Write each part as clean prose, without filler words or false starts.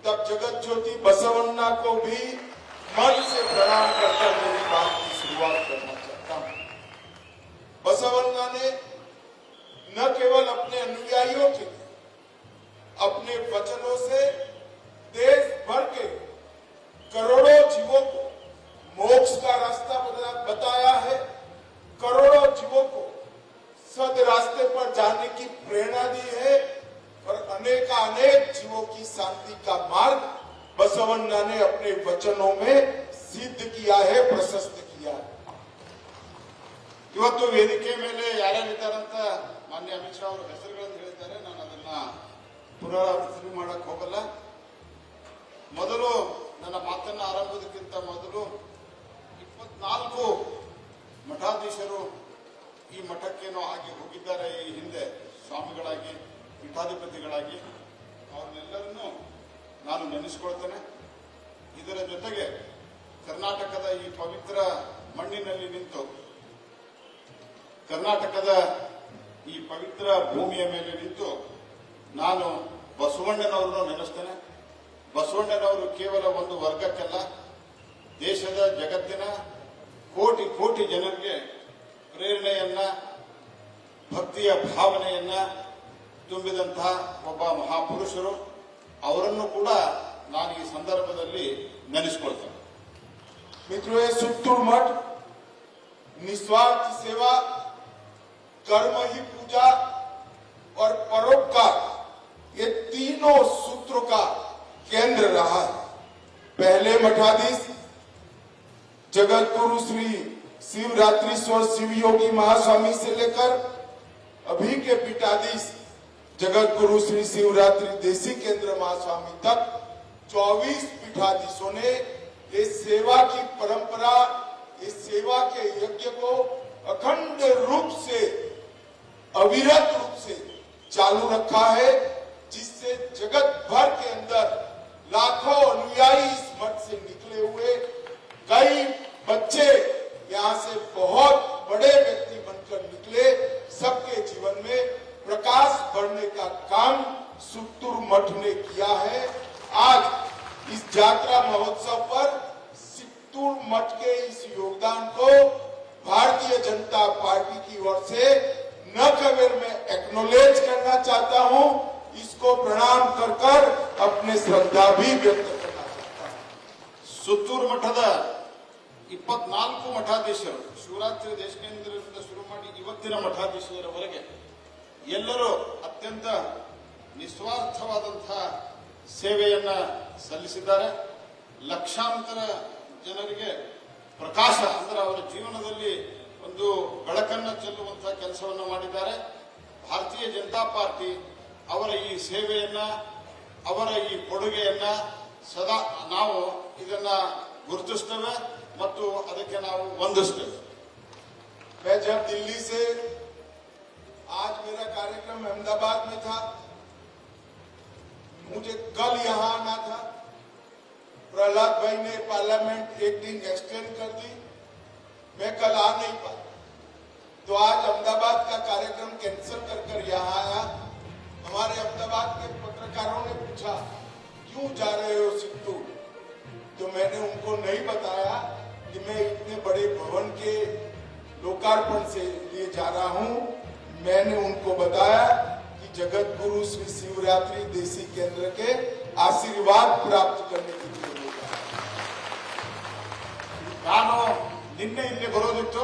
तब जगत ज्योति बसवन्ना को भी मन से प्रणाम करकर मेरी बात की शुरुआत करना चाहता हूं। बसवन्ना ने न केवल अपने अनुयायियों के लिए अपने वचनों से देश भर के करोड़ों जीवों को मोक्ष का रास्ता बताया है, करोड़ों जीवों को सद रास्ते पर जाने की प्रेरणा दी है और अनेक जीवों की शांति का मार्ग बसवन्ना ने अपने वचनों में सिद्ध किया है, प्रशस्त किया है। ಇವತ್ತು ವೇದಿಕೆ ಮೇಲೆ ಯಾರ್ಯಾರಿದ್ದಾರಂತ ಮಾನ್ಯ ಅಮಿತ್ ಶಾ ಅವರು ಹೆಸರುಗಳನ್ನು ಹೇಳಿದ್ದಾರೆ. ನಾನು ಅದನ್ನ ಪುನರಾವರ್ತನೆ ಮಾಡಕ್ ಹೋಗಲ್ಲ. ಮೊದಲು ನನ್ನ ಮಾತನ್ನ ಆರಂಭದಕ್ಕಿಂತ ಮೊದಲು 24 ಮಠಾಧೀಶರು ಈ ಮಠಕ್ಕೇನೋ ಆಗಿ ಹೋಗಿದ್ದಾರೆ ಈ ಹಿಂದೆ ಸ್ವಾಮಿಗಳಾಗಿ, ಪೀಠಾಧಿಪತಿಗಳಾಗಿ. ಅವ್ರನ್ನೆಲ್ಲರನ್ನೂ ನಾನು ನೆನೆಸಿಕೊಳ್ತೇನೆ. ಇದರ ಜೊತೆಗೆ ಕರ್ನಾಟಕದ ಈ ಪವಿತ್ರ ಮಣ್ಣಿನಲ್ಲಿ ನಿಂತು, ಕರ್ನಾಟಕದ ಈ ಪವಿತ್ರ ಭೂಮಿಯ ಮೇಲೆ ನಿಂತು ನಾನು ಬಸವಣ್ಣನವರನ್ನು ನೆನೆಸ್ತೇನೆ. ಬಸವಣ್ಣನವರು ಕೇವಲ ಒಂದು ವರ್ಗಕ್ಕಲ್ಲ, ದೇಶದ ಜಗತ್ತಿನ ಕೋಟಿ ಕೋಟಿ ಜನರಿಗೆ ಪ್ರೇರಣೆಯನ್ನ, ಭಕ್ತಿಯ ಭಾವನೆಯನ್ನ ತುಂಬಿದಂತಹ ಒಬ್ಬ ಮಹಾಪುರುಷರು. ಅವರನ್ನು ಕೂಡ ನಾನು ಈ ಸಂದರ್ಭದಲ್ಲಿ ನೆನೆಸಿಕೊಳ್ತೇನೆ. मित्रों, ये सुत्तूर मठ निस्वार्थ सेवा, कर्म ही पूजा और परोपकार, ये तीनों सूत्रों का केंद्र रहा है। पहले मठाधीश जगत गुरु श्री शिवरात्रीश्वर शिव योगी महास्वामी से लेकर अभी के पीठाधीश जगत गुरु श्री शिवरात्रि देसी केंद्र महास्वामी तक 24 पीठाधीशों ने ये सेवा की परंपरा, इस सेवा के यज्ञ को अखंड रूप से, अविरत रूप से चालू रखा है, जिससे जगत भर के अंदर लाखों अनुयायी इस मठ से निकले हुए, कई बच्चे यहाँ से बहुत बड़े व्यक्ति बनकर निकले। सबके जीवन में प्रकाश भरने का काम सुत्तूर मठ ने किया है। आज इस यात्रा महोत्सव पर सुत्तूर मठ के इस योगदान को भारतीय जनता पार्टी की ओर से न केवल मैं एक्नॉलेज करना चाहता हूं, इसको प्रणाम कर अपने श्रद्धा भी व्यक्त करना चाहता हूं। ಸುತ್ತೂರು ಮಠದ 24 ಮಠಾಧೀಶರು, ಶಿವರಾತ್ರಿ ದೇಶಕೇಂದ್ರದಿಂದ ಶುರು ಮಾಡಿ ಇವತ್ತಿನ ಮಠಾಧೀಶರವರೆಗೆ ಎಲ್ಲರೂ ಅತ್ಯಂತ ನಿಸ್ವಾರ್ಥವಾದಂತಹ ಸೇವೆಯನ್ನ ಸಲ್ಲಿಸಿದ್ದಾರೆ. ಲಕ್ಷಾಂತರ ಜನರಿಗೆ ಪ್ರಕಾಶ ಅಂದ್ರೆ ಅವರ ಜೀವನದಲ್ಲಿ ಒಂದು ಬೆಳಕನ್ನು ಚೆಲ್ಲುವಂತಹ ಕೆಲಸವನ್ನು ಮಾಡಿದ್ದಾರೆ. ಭಾರತೀಯ ಜನತಾ ಪಾರ್ಟಿ ಅವರ ಈ ಸೇವೆಯನ್ನ, ಅವರ ಈ ಕೊಡುಗೆಯನ್ನ ಸದಾ ನಾವು ಇದನ್ನ ಗುರುತಿಸ್ತೇವೆ ಮತ್ತು ಅದಕ್ಕೆ ನಾವು ವಂದಿಸ್ತೇವೆ. मैं जब दिल्ली से, आज मेरा कार्यक्रम अहमदाबाद में था, मुझे कल यहाँ आना था। प्रहलाद भाई ने पार्लियामेंट एक दिन एक्सटेंड कर दी, मैं कल आ नहीं पाया, तो आज अहमदाबाद का कार्यक्रम कैंसिल कर यहाँ आया। हमारे अहमदाबाद के पत्रकारों ने पूछा क्यों जा रहे हो सित्तूर, तो मैंने उनको नहीं बताया कि मैं इतने बड़े भवन के लोकार्पण से लिए जा रहा हूं। मैंने उनको बताया कि जगत गुरु श्री शिवरात्रि देसी केंद्र के आशीर्वाद प्राप्त करने के लिए ನಾನು ನಿನ್ನೆ ಇಲ್ಲಿ ಬರೋದಿತ್ತು,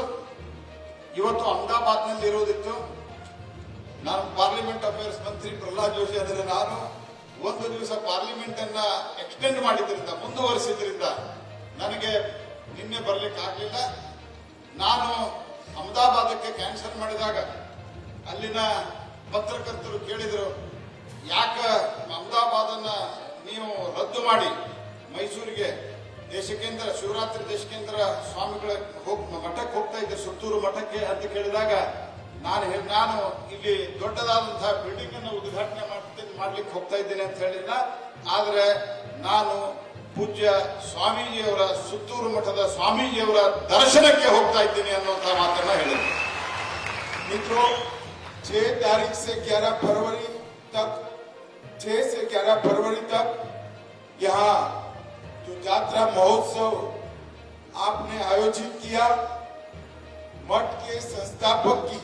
ಇವತ್ತು ಅಹಮದಾಬಾದ್ನಲ್ಲಿ ಇರೋದಿತ್ತು. ನಾನು ಪಾರ್ಲಿಮೆಂಟ್ ಅಫೇರ್ಸ್ ಮಂತ್ರಿ ಪ್ರಹ್ಲಾದ್ ಜೋಶಿ ಆದರೆ ನಾನು ಒಂದು ದಿವಸ ಪಾರ್ಲಿಮೆಂಟ್ ಅನ್ನ ಎಕ್ಸ್ಟೆಂಡ್ ಮಾಡಿದ್ರಿಂದ, ಮುಂದುವರಿಸಿದ್ರಿಂದ ನನಗೆ ನಿನ್ನೆ ಬರ್ಲಿಕ್ಕೆ ಆಗಲಿಲ್ಲ. ನಾನು ಅಹಮದಾಬಾದಕ್ಕೆ ಕ್ಯಾನ್ಸಲ್ ಮಾಡಿದಾಗ ಅಲ್ಲಿನ ಪತ್ರಕರ್ತರು ಕೇಳಿದರು, ಯಾಕ ಅಹಮದಾಬಾದನ್ನ ನೀವು ರದ್ದು ಮಾಡಿ ಮೈಸೂರಿಗೆ ದೇಶಕೇಂದ್ರ ಶಿವರಾತ್ರಿ ದೇಶಕೇಂದ್ರ ಸ್ವಾಮಿಗಳ ಮಠಕ್ಕೆ ಹೋಗ್ತಾ ಇದ್ದೆ, ಸುತ್ತೂರು ಮಠಕ್ಕೆ ಅಂತ ಕೇಳಿದಾಗ ನಾನು ಇಲ್ಲಿ ದೊಡ್ಡದಾದಂತಹ ಬಿಲ್ಡಿಂಗ್ ಅನ್ನು ಉದ್ಘಾಟನೆ ಮಾಡ್ಲಿಕ್ಕೆ ಹೋಗ್ತಾ ಇದ್ದೇನೆ ಅಂತ ಹೇಳಿಲ್ಲ, ಆದ್ರೆ ನಾನು ಪೂಜ್ಯ ಸ್ವಾಮೀಜಿಯವರ, ಸುತ್ತೂರು ಮಠದ ಸ್ವಾಮೀಜಿಯವರ ದರ್ಶನಕ್ಕೆ ಹೋಗ್ತಾ ಇದ್ದೀನಿ ಅನ್ನುವಂತಹ ಮಾತನ್ನ ಹೇಳಿದ್ರು. मित्रों, 6 तारीख से 11 फरवरी तक 6 से 11 फरवरी तक यहाँ जो यात्रा महोत्सव आपने आयोजित किया, मठ के संस्थापक की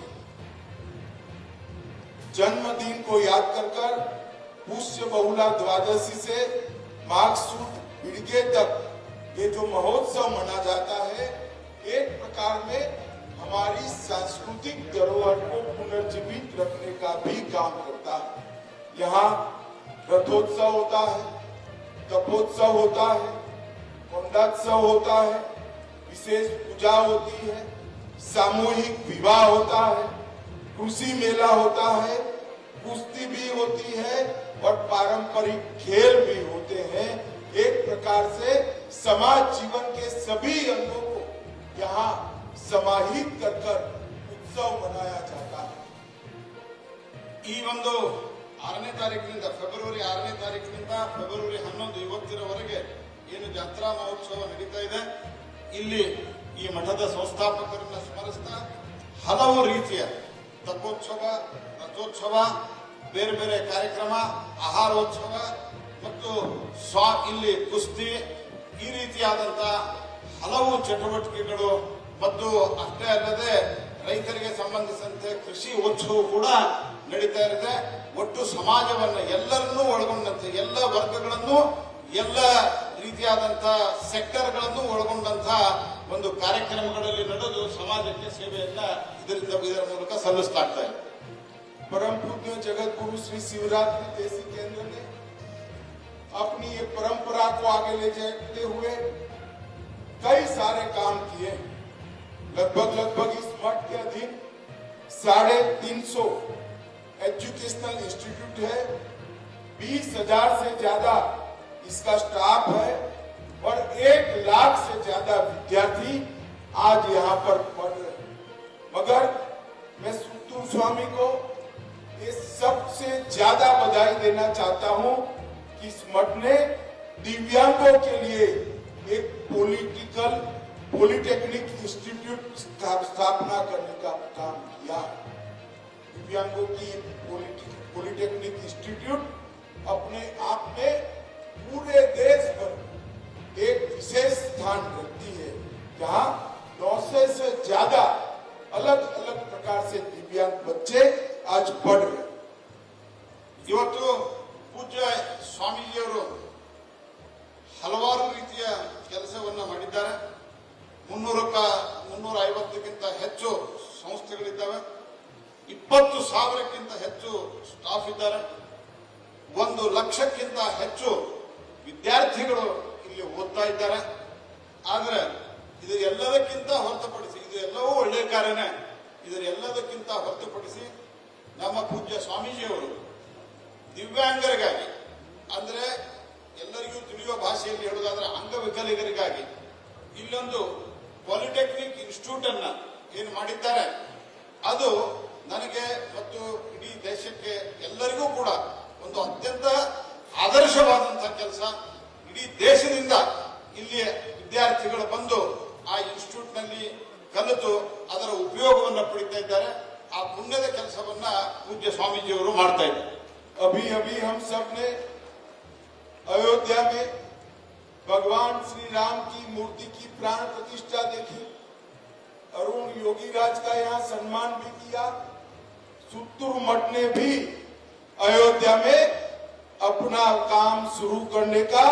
जन्मदिन को याद कर पुष्य बहुला द्वादशी से माघ सुद बिड़गे तक ये जो महोत्सव मना जाता है, एक प्रकार में हमारी सांस्कृतिक धरोहर को पुनर्जीवित रखने का भी काम करता है। यहाँ रथोत्सव होता है, तपोत्सव होता है, कोंडात्सव होता है, विशेष पूजा होती है, सामूहिक विवाह होता है, कृषि मेला होता है, कुश्ती भी होती है और पारंपरिक खेल भी होते हैं। एक प्रकार से समाज जीवन के सभी अंगों को यहाँ समाहित कर उत्सव मनाया जाता है। ಈ ಒಂದು 6ನೇ ತಾರೀಕಿನಿಂದ ಫೆಬ್ರವರಿ 6ನೇ ತಾರೀಕಿನಿಂದ ಫೆಬ್ರವರಿ 11 ಇವತ್ತಿನವರೆಗೆ ಏನು ಜಾತ್ರಾ ಮಹೋತ್ಸವ ನಡೀತಾ ಇದೆ, ಇಲ್ಲಿ ಈ ಮಠದ ಸಂಸ್ಥಾಪಕರನ್ನ ಸ್ಮರಿಸ್ತಾ ಹಲವು ರೀತಿಯ ತಪೋತ್ಸವ, ರಥೋತ್ಸವ, ಬೇರೆ ಬೇರೆ ಕಾರ್ಯಕ್ರಮ, ಆಹಾರೋತ್ಸವ ಮತ್ತು ಇಲ್ಲಿ ಕುಸ್ತಿ, ಈ ರೀತಿಯಾದಂತಹ ಹಲವು ಚಟುವಟಿಕೆಗಳು ಮತ್ತು ಅಷ್ಟೇ ಅಲ್ಲದೆ ರೈತರಿಗೆ ಸಂಬಂಧಿಸಿದಂತೆ ಕೃಷಿ ಉತ್ಸವ ಕೂಡ ನಡೀತಾ ಇದೆ. ಒಟ್ಟು ಸಮಾಜವನ್ನು ಎಲ್ಲರನ್ನೂ ಒಳಗೊಂಡಂತೆ ಎಲ್ಲ ವರ್ಗಗಳನ್ನು ಎಲ್ಲ ರೀತಿಯಾದಂತಹ ಸೆಕ್ಟರ್ಗಳನ್ನು ಒಳಗೊಂಡಂತಹ ಒಂದು ಕಾರ್ಯಕ್ರಮಗಳಲ್ಲಿ ನಡೆದು ಸಮಾಜಕ್ಕೆ ಸೇವೆಯನ್ನ ಇದರ ಮೂಲಕ ಸಲ್ಲಿಸಲಾಗ್ತಾ ಇದೆ. परम पूज्य जगत गुरु श्री शिवरात्रि देशी केंद्र ने अपनी ये परंपरा को आगे ले जाते हुए कई सारे काम किए। लगभग इस मठ के अधीन 350 एजुकेशनल इंस्टीट्यूट है, 20,000 से ज्यादा इसका स्टाफ है और 1 लाख से ज्यादा विद्यार्थी आज यहाँ पर पढ़ रहे हैं। मगर मैं सुत्तूर स्वामी को ये सबसे ज्यादा बधाई देना चाहता हूँ कि इस मठ ने दिव्यांगों के लिए एक पॉलिटेक्निक इंस्टीट्यूट स्थापना करने का काम किया। दिव्यांगों की पॉलिटेक्निक इंस्टीट्यूट अपने आप में पूरे देश भर एक विशेष स्थान रखती है, जहाँ 900 से ज्यादा अलग अलग प्रकार से दिव्यांग बच्चे आज पढ़ रहे। ಇವತ್ತು ಪೂಜ್ಯ ಸ್ವಾಮೀಜಿಯವರು ಹಲವಾರು ರೀತಿಯ ಕೆಲಸವನ್ನ ಮಾಡಿದ್ದಾರೆ. 350ಕ್ಕಿಂತ ಹೆಚ್ಚು ಸಂಸ್ಥೆಗಳಿದ್ದಾವೆ, 20,000ಕ್ಕಿಂತ ಹೆಚ್ಚು ಸ್ಟಾಫ್ ಇದ್ದಾರೆ, 1 ಲಕ್ಷಕ್ಕಿಂತ ಹೆಚ್ಚು ವಿದ್ಯಾರ್ಥಿಗಳು ಇಲ್ಲಿ ಓದ್ತಾ ಇದ್ದಾರೆ. ಆದ್ರೆ ಇದು ಎಲ್ಲದಕ್ಕಿಂತ ಹೊರತುಪಡಿಸಿ, ಇದು ಎಲ್ಲವೂ ಒಳ್ಳೆಯ ಕಾರ್ಯನೇ, ಇದರೆಲ್ಲದಕ್ಕಿಂತ ಹೊರತುಪಡಿಸಿ ನಮ್ಮ ಪೂಜ್ಯ ಸ್ವಾಮೀಜಿಯವರು ದಿವ್ಯಾಂಗರಿಗಾಗಿ, ಅಂದ್ರೆ ಎಲ್ಲರಿಗೂ ತಿಳಿಯುವ ಭಾಷೆಯಲ್ಲಿ ಹೇಳುವುದಾದ್ರೆ ಅಂಗವಿಕಲಿಗರಿಗಾಗಿ ಇಲ್ಲೊಂದು ಪಾಲಿಟೆಕ್ನಿಕ್ ಇನ್ಸ್ಟಿಟ್ಯೂಟ್ ಅನ್ನ ಏನು ಮಾಡಿದ್ದಾರೆ, ಅದು ನನಗೆ ಮತ್ತು ಇಡೀ ದೇಶಕ್ಕೆ ಎಲ್ಲರಿಗೂ ಕೂಡ ಒಂದು ಅತ್ಯಂತ ಆದರ್ಶವಾದಂತಹ ಕೆಲಸ. ಇಡೀ ದೇಶದಿಂದ ಇಲ್ಲಿ ವಿದ್ಯಾರ್ಥಿಗಳು ಬಂದು ಆ ಇನ್ಸ್ಟಿಟ್ಯೂಟ್ ನಲ್ಲಿ ಕಲಿತು ಅದರ ಉಪಯೋಗವನ್ನು ಪಡಿತಾ ಇದ್ದಾರೆ. ಆ ಪುಣ್ಯದ ಕೆಲಸವನ್ನ ಪೂಜ್ಯ ಸ್ವಾಮೀಜಿಯವರು ಮಾಡ್ತಾ ಇದ್ದಾರೆ. अभी हम सब ने अयोध्या में भगवान श्री राम की मूर्ति की प्राण प्रतिष्ठा देखी। अरुण योगी राज का यहाँ सम्मान भी किया। सुत्तूर मठ ने भी अयोध्या में अपना काम शुरू करने का,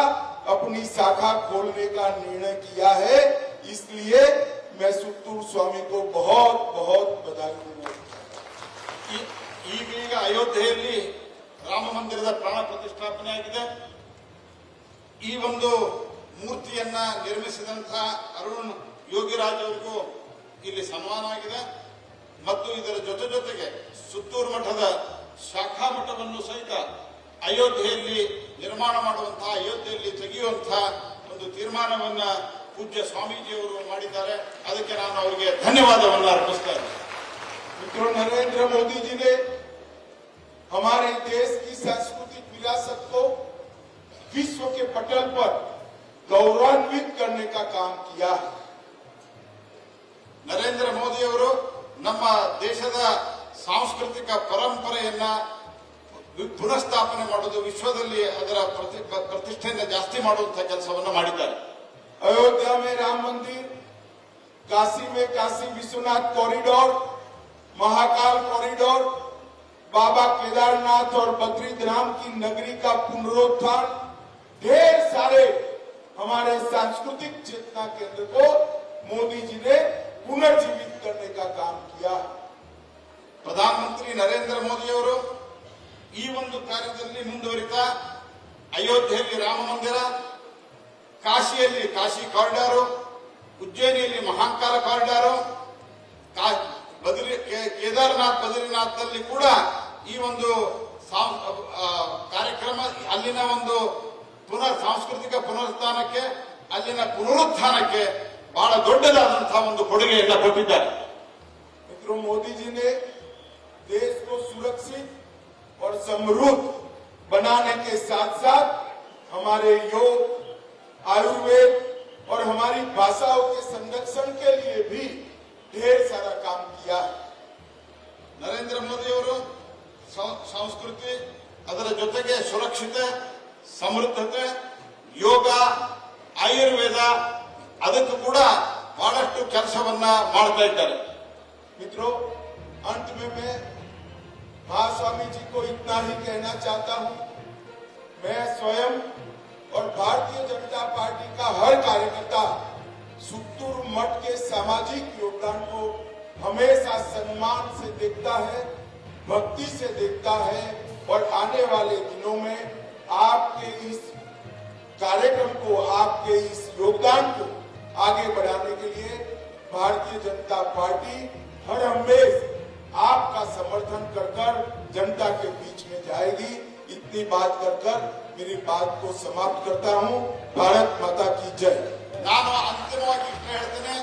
अपनी शाखा खोलने का निर्णय किया है। इसलिए मैं सुत्तूर स्वामी को बहुत बहुत बधाई दूंगा। ಈಗ ಅಯೋಧ್ಯೆಯಲ್ಲಿ ರಾಮ ಮಂದಿರದ ಪ್ರಾಣ ಪ್ರತಿಷ್ಠಾಪನೆ ಆಗಿದೆ. ಈ ಒಂದು ಮೂರ್ತಿಯನ್ನ ನಿರ್ಮಿಸಿದಂತಹ ಅರುಣ್ ಯೋಗಿರಾಜ್ ಅವರಿಗೂ ಇಲ್ಲಿ ಸನ್ಮಾನ ಆಗಿದೆ ಮತ್ತು ಇದರ ಜೊತೆಗೆ ಸುತ್ತೂರು ಮಠದ ಶಾಖಾ ಮಠವನ್ನು ಸಹಿತ ಅಯೋಧ್ಯೆಯಲ್ಲಿ ನಿರ್ಮಾಣ ಮಾಡುವಂತಹ, ಅಯೋಧ್ಯೆಯಲ್ಲಿ ತೆಗೆಯುವಂತಹ ಒಂದು ತೀರ್ಮಾನವನ್ನ ಪೂಜ್ಯ ಸ್ವಾಮೀಜಿಯವರು ಮಾಡಿದ್ದಾರೆ. ಅದಕ್ಕೆ ನಾನು ಅವರಿಗೆ ಧನ್ಯವಾದವನ್ನು ಅರ್ಪಿಸ್ತಾ ಇದ್ದೇನೆ. मित्रों, नरेंद्र मोदी जी ने हमारे देश की सांस्कृतिक विरासत को विश्व के पटल पर गौरवान्वित करने का काम किया है। ನರೇಂದ್ರ ಮೋದಿ ಅವರು ನಮ್ಮ ದೇಶದ ಸಾಂಸ್ಕೃತಿಕ ಪರಂಪರೆಯನ್ನ ಪುನಃಸ್ಥಾಪನೆ ಮಾಡೋದು, ವಿಶ್ವದಲ್ಲಿ ಅದರ ಪ್ರತಿಷ್ಠೆಯನ್ನು ಜಾಸ್ತಿ ಮಾಡುವಂತಹ ಕೆಲಸವನ್ನು ಮಾಡಿದ್ದಾರೆ. अयोध्या में राम मंदिर, काशी में काशी विश्वनाथ कॉरिडोर, महाकाल कॉरिडोर, बाबा केदारनाथ और बद्रीधाम की नगरी का पुनरुत्थान, ढेर सारे हमारे सांस्कृतिक चेतना केंद्र को मोदी जी ने पुनर्जीवित करने का काम किया. ಪ್ರಧಾನಮಂತ್ರಿ ನರೇಂದ್ರ ಮೋದಿ ಅವರು ಈ ಒಂದು ಕಾರ್ಯದಲ್ಲಿ ಮುಂದುವರಿತಾ ಅಯೋಧ್ಯೆಯಲ್ಲಿ ರಾಮ ಮಂದಿರ, ಕಾಶಿಯಲ್ಲಿ ಕಾಶಿ ಕಾರಿಡಾರು, ಉಜ್ಜಯಿನಿಯಲ್ಲಿ ಮಹಾಕಾಲ ಕಾರಿಡಾರು, ಕೇದಾರನಾಥ್ ಬದ್ರಿನಾಥ್ನಲ್ಲಿ ಕೂಡ ಈ ಒಂದು ಕಾರ್ಯಕ್ರಮ, ಅಲ್ಲಿನ ಒಂದು ಸಾಂಸ್ಕೃತಿಕ ಪುನರುತ್ಥಾನಕ್ಕೆ, ಅಲ್ಲಿನ ಪುನರುತ್ಥಾನಕ್ಕೆ ಬಹಳ ದೊಡ್ಡದಾದಂತಹ ಒಂದು ಕೊಡುಗೆಯನ್ನ ಕೊಟ್ಟಿದ್ದಾರೆ. मित्रों, मोदी जी ने देश को सुरक्षित और समृद्ध बनाने के साथ साथ हमारे योग, आयुर्वेद और हमारी भाषाओं के संरक्षण के लिए भी ढेर सारा काम किया. ನರೇಂದ್ರ ಮೋದಿ ಅವರು ಸಂಸ್ಕೃತಿ, ಅದರ ಜೊತೆಗೆ ಸುರಕ್ಷತೆ, ಸಮೃದ್ಧತೆ, ಯೋಗ, ಆಯುರ್ವೇದ, ಅದಕ್ಕೂ ಕೂಡ ಬಹಳಷ್ಟು ಕೆಲಸವನ್ನ ಮಾಡ್ತಾ ಇದ್ದಾರೆ. मित्रों, अंत में मैं महास्वामी जी को इतना ही कहना चाहता हूं. मैं स्वयं और भारतीय जनता पार्टी का हर कार्यकर्ता सुत्तूर मठ के सामाजिक योगदान को हमेशा सम्मान से देखता है, भक्ति से देखता है और आने वाले दिनों में आपके इस कार्यक्रम को, आपके इस योगदान को आगे बढ़ाने के लिए भारतीय जनता पार्टी हर हमेशा आपका समर्थन कर जनता के बीच में जाएगी. इतनी बात कर मेरी बात को समाप्त करता हूं. भारत माता की जय. ನಾನು ಅಂತಿಮವಾಗಿ ಹೇಳ್ತೇನೆ,